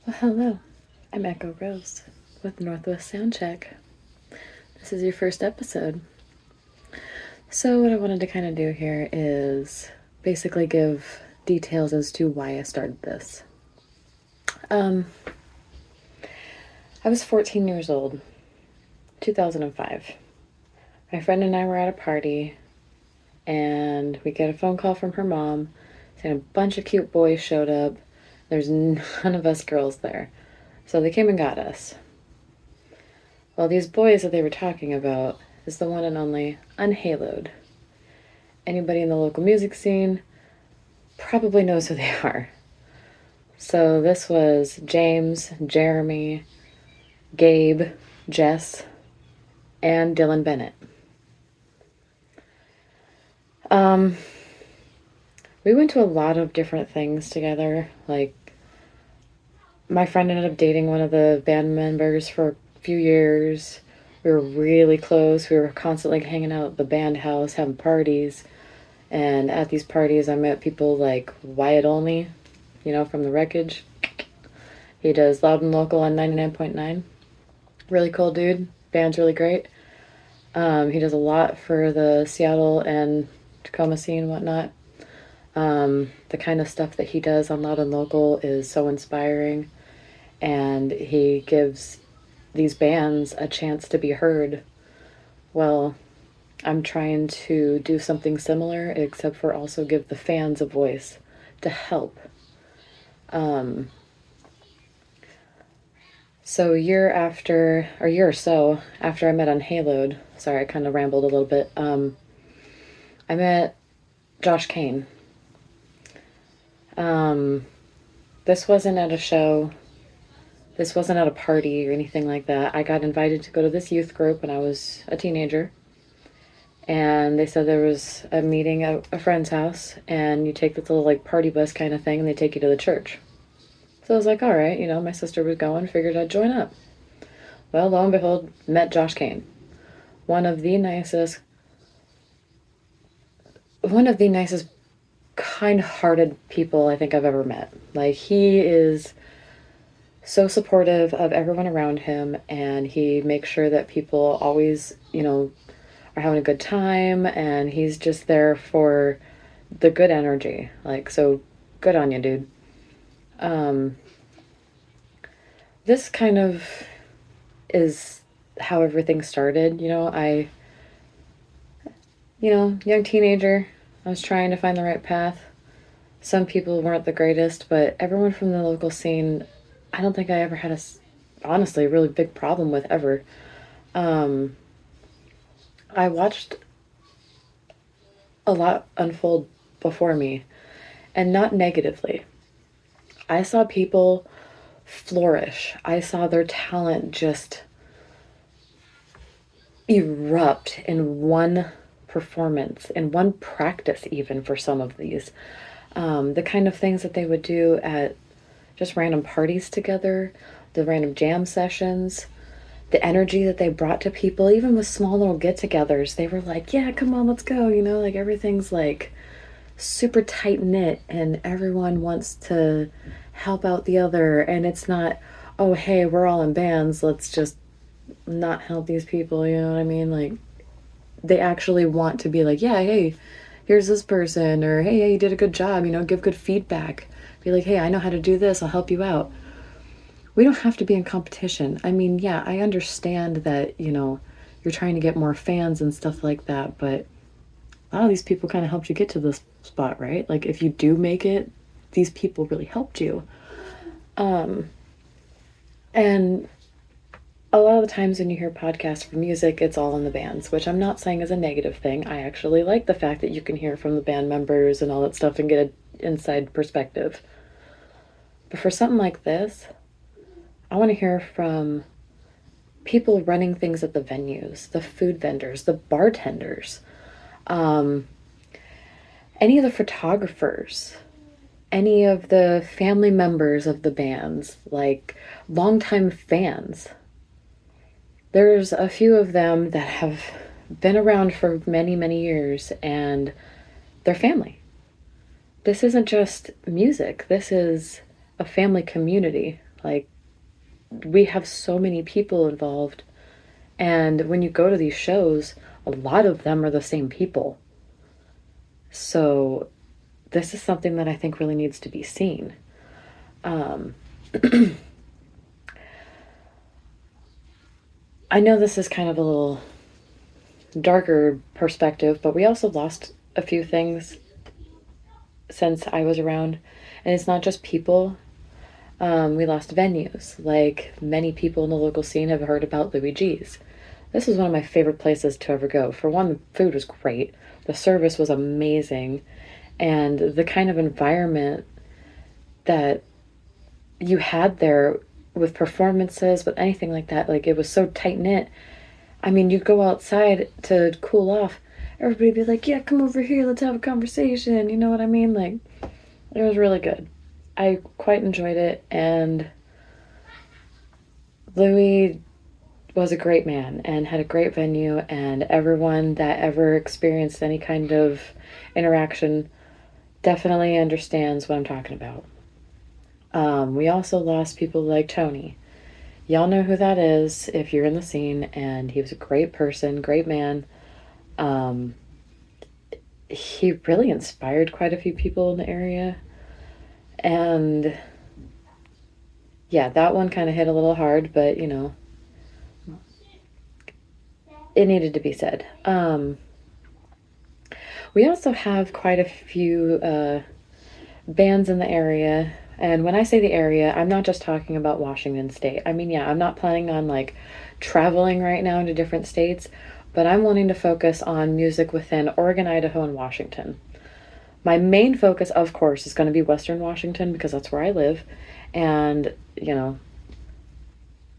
Well, hello. I'm Echo Rose with Northwest Soundcheck. This is your first episode. So, what I wanted to kind of do here is basically give details as to why I started this. I was 14 years old, 2005. My friend and I were at a party, and we get a phone call from her mom saying a bunch of cute boys showed up. There's none of us girls there. So they came and got us. Well, these boys that they were talking about is the one and only Unhaloed. Anybody in the local music scene probably knows who they are. So this was James, Jeremy, Gabe, Jess, and Dylan Bennett. We went to a lot of different things together. Like, my friend ended up dating one of the band members for a few years. We were really close. We were constantly hanging out at the band house, having parties. And at these parties, I met people like Wyatt Olney, from the Wreckage. He does Loud and Local on 99.9. Really cool dude. Band's really great. He does a lot for the Seattle and Tacoma scene and whatnot. The kind of stuff that he does on Loud and Local is so inspiring. And he gives these bands a chance to be heard. Well, I'm trying to do something similar, except for also give the fans a voice to help. So a year or so after I met Unhaloed, sorry, I kind of rambled a little bit, I met Josh Kane. This wasn't at a show. This wasn't at a party or anything like that. I got invited to go to this youth group when I was a teenager. And they said there was a meeting at a friend's house, and you take this little like party bus kind of thing, and they take you to the church. So I was like, all right, my sister was going, figured I'd join up. Well, lo and behold, met Josh Kane. One of the nicest kind-hearted people I think I've ever met. Like, he is so supportive of everyone around him, and he makes sure that people always, are having a good time, and he's just there for the good energy. Like, so good on you, dude. This kind of is how everything started. Young teenager, I was trying to find the right path. Some people weren't the greatest, but everyone from the local scene, I don't think I ever had honestly, a really big problem with ever. I watched a lot unfold before me, and not negatively. I saw people flourish. I saw their talent just erupt in one performance, in one practice, even for some of these. The kind of things that they would do at just random parties together, the random jam sessions, the energy that they brought to people, even with small little get-togethers. They were like, yeah, come on, let's go. Like, everything's like super tight knit, and everyone wants to help out the other. And it's not, oh, hey, we're all in bands, let's just not help these people. You know what I mean? Like, they actually want to be like, yeah, hey, here's this person, or hey, yeah, you did a good job, give good feedback. Be like, hey, I know how to do this, I'll help you out. We don't have to be in competition. I mean, yeah, I understand that, you're trying to get more fans and stuff like that, but a lot of these people kind of helped you get to this spot, right? Like, if you do make it, these people really helped you. And a lot of the times when you hear podcasts for music, it's all in the bands, which I'm not saying is a negative thing. I actually like the fact that you can hear from the band members and all that stuff and get an inside perspective. But for something like this, I want to hear from people running things at the venues, the food vendors, the bartenders, any of the photographers, any of the family members of the bands, like longtime fans. There's a few of them that have been around for many, many years, and they're family. This isn't just music. This is a family community. Like, we have so many people involved, and when you go to these shows, a lot of them are the same people. So this is something that I think really needs to be seen. Um, I know this is kind of a little darker perspective, but we also lost a few things since I was around. And it's not just people. We lost venues. Like, many people in the local scene have heard about Louis G's. This was one of my favorite places to ever go. For one, the food was great, the service was amazing, and the kind of environment that you had there with performances, with anything like that, like, it was so tight knit. I mean, you'd go outside to cool off. Everybody'd be like, yeah, come over here, let's have a conversation. You know what I mean? Like, it was really good. I quite enjoyed it, and Louis was a great man and had a great venue, and everyone that ever experienced any kind of interaction definitely understands what I'm talking about. We also lost people like Tony. Y'all know who that is if you're in the scene, and he was a great person, great man. Um, he really inspired quite a few people in the area. And yeah, that one kind of hit a little hard, but you know, it needed to be said. We also have quite a few bands in the area. And when I say the area, I'm not just talking about Washington State. I mean, yeah, I'm not planning on like traveling right now into different states, but I'm wanting to focus on music within Oregon, Idaho, and Washington. My main focus, of course, is going to be Western Washington because that's where I live. And, you know,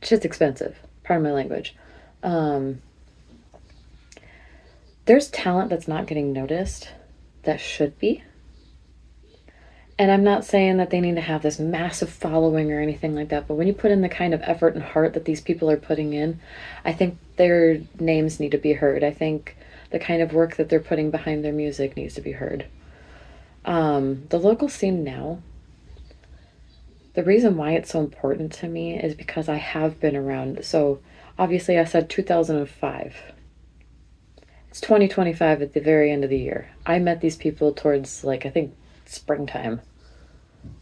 shit's expensive. Pardon my language. Um, there's talent that's not getting noticed that should be. And I'm not saying that they need to have this massive following or anything like that, but when you put in the kind of effort and heart that these people are putting in, I think their names need to be heard. I think the kind of work that they're putting behind their music needs to be heard. The local scene now, the reason why it's so important to me is because I have been around. So obviously, I said 2005. It's 2025 at the very end of the year. I met these people towards, like, I think springtime.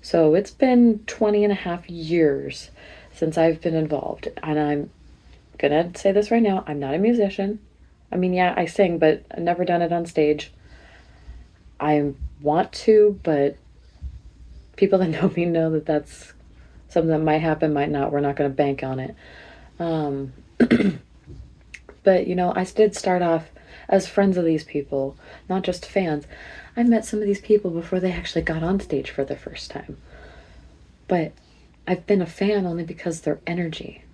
So it's been 20 and a half years since I've been involved. And I'm gonna say this right now, I'm not a musician. I mean, yeah, I sing, but I've never done it on stage. I want to, but people that know me know that that's something that might happen, might not. We're not going to bank on it. Um, but, you know, I did start off as friends of these people, not just fans. I met some of these people before they actually got on stage for the first time. But I've been a fan only because their energy.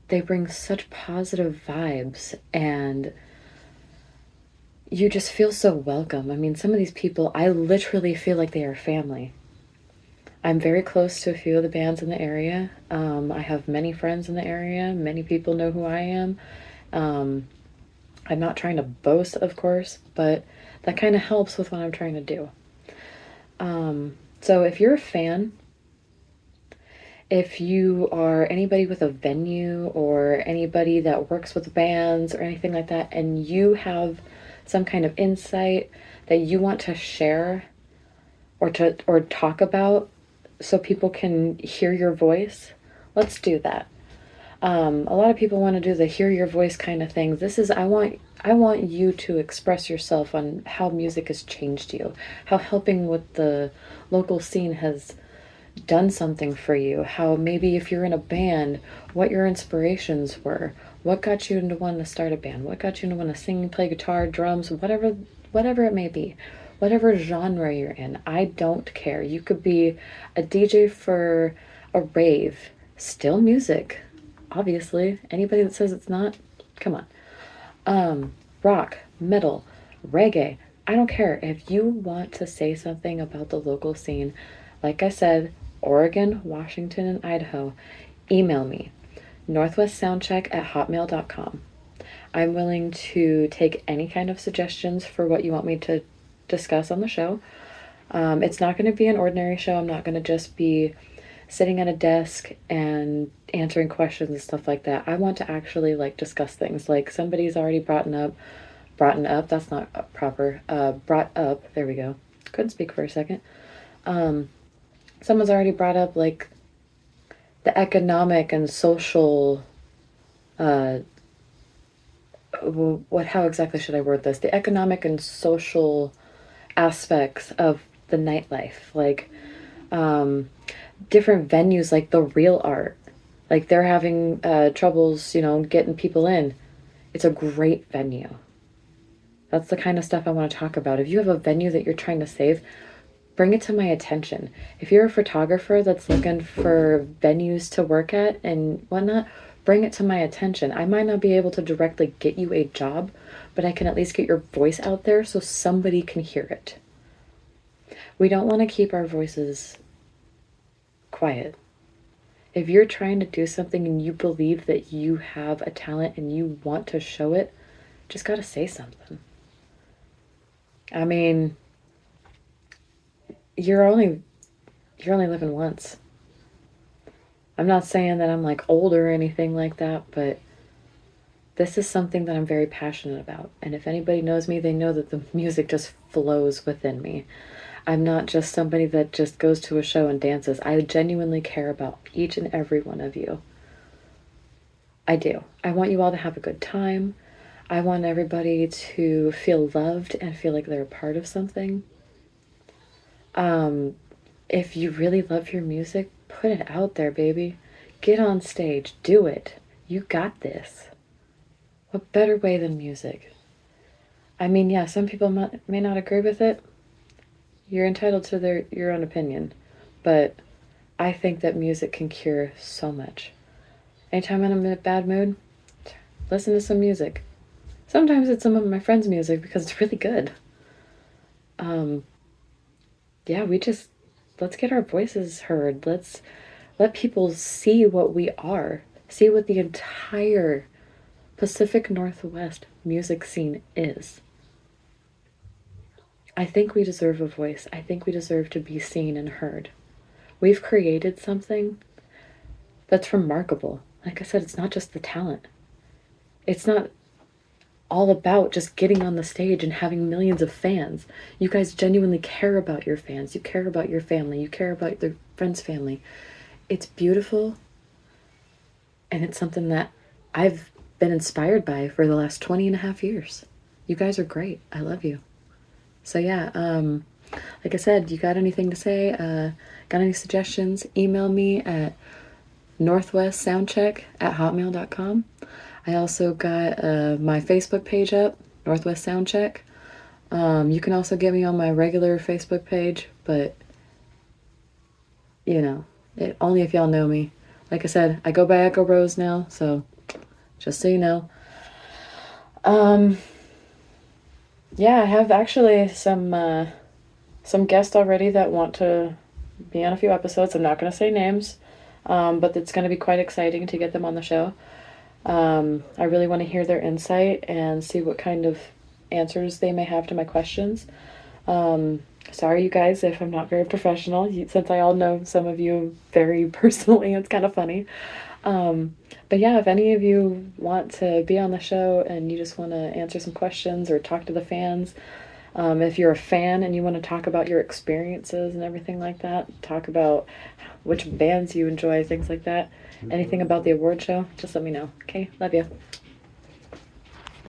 They bring such positive vibes, and you just feel so welcome. I mean, some of these people, I literally feel like they are family. I'm very close to a few of the bands in the area. I have many friends in the area. Many people know who I am. Um, I'm not trying to boast, of course, but that kind of helps with what I'm trying to do. So if you're a fan, if you are anybody with a venue or anybody that works with bands or anything like that, and you have some kind of insight that you want to share or talk about so people can hear your voice, let's do that. A lot of people want to do the hear your voice kind of thing. This is I want you to express yourself on how music has changed you, how helping with the local scene has done something for you, how maybe if you're in a band, what your inspirations were, what got you into wanting to start a band, what got you into wanting to sing, play guitar, drums, whatever it may be, whatever genre you're in. I don't care. You could be a DJ for a rave, still music. Obviously, anybody that says it's not, come on. Rock, metal, reggae, I don't care. If you want to say something about the local scene, like I said, Oregon, Washington, and Idaho, email me, northwestsoundcheck@hotmail.com. I'm willing to take any kind of suggestions for what you want me to discuss on the show. It's not going to be an ordinary show. I'm not going to just be sitting at a desk and answering questions and stuff like that. I want to actually like discuss things. Like somebody's already brought up, that's not proper, brought up, there we go. Couldn't speak for a second. Someone's already brought up like the economic and social, uh, how exactly should I word this? The economic and social aspects of the nightlife. Like, different venues like the Real Art. Like they're having troubles, getting people in. It's a great venue. That's the kind of stuff I want to talk about. If you have a venue that you're trying to save, bring it to my attention. If you're a photographer that's looking for venues to work at and whatnot, bring it to my attention. I might not be able to directly get you a job, but I can at least get your voice out there so somebody can hear it. We don't want to keep our voices quiet. If you're trying to do something and you believe that you have a talent and you want to show it, just got to say something. I mean, you're only living once. I'm not saying that I'm like old or anything like that, but this is something that I'm very passionate about. And if anybody knows me, they know that the music just flows within me. I'm not just somebody that just goes to a show and dances. I genuinely care about each and every one of you. I do. I want you all to have a good time. I want everybody to feel loved and feel like they're a part of something. If you really love your music, put it out there, baby. Get on stage. Do it. You got this. What better way than music? I mean, yeah, some people may not agree with it. You're entitled to your own opinion. But I think that music can cure so much. Anytime I'm in a bad mood, listen to some music. Sometimes it's some of my friends' music because it's really good. Yeah, let's get our voices heard. Let's let people see what we are, see what the entire Pacific Northwest music scene is. I think we deserve a voice. I think we deserve to be seen and heard. We've created something that's remarkable. Like I said, it's not just the talent. It's not all about just getting on the stage and having millions of fans. You guys genuinely care about your fans. You care about your family. You care about their friends' family. It's beautiful. And it's something that I've been inspired by for the last 20 and a half years. You guys are great. I love you. So yeah, like I said, you got anything to say? Got any suggestions? Email me at northwestsoundcheck@hotmail.com. I also got my Facebook page up, Northwest Soundcheck. You can also get me on my regular Facebook page, but only if y'all know me. Like I said, I go by Echo Rose now, so just so you know. Yeah, I have actually some guests already that want to be on a few episodes. I'm not going to say names, but it's going to be quite exciting to get them on the show. I really want to hear their insight and see what kind of answers they may have to my questions. Sorry, you guys, if I'm not very professional, since I all know some of you very personally. It's kind of funny. But yeah, if any of you want to be on the show and you just want to answer some questions or talk to the fans, if you're a fan and you want to talk about your experiences and everything like that, talk about which bands you enjoy, things like that, anything about the award show, just let me know. Okay, love you.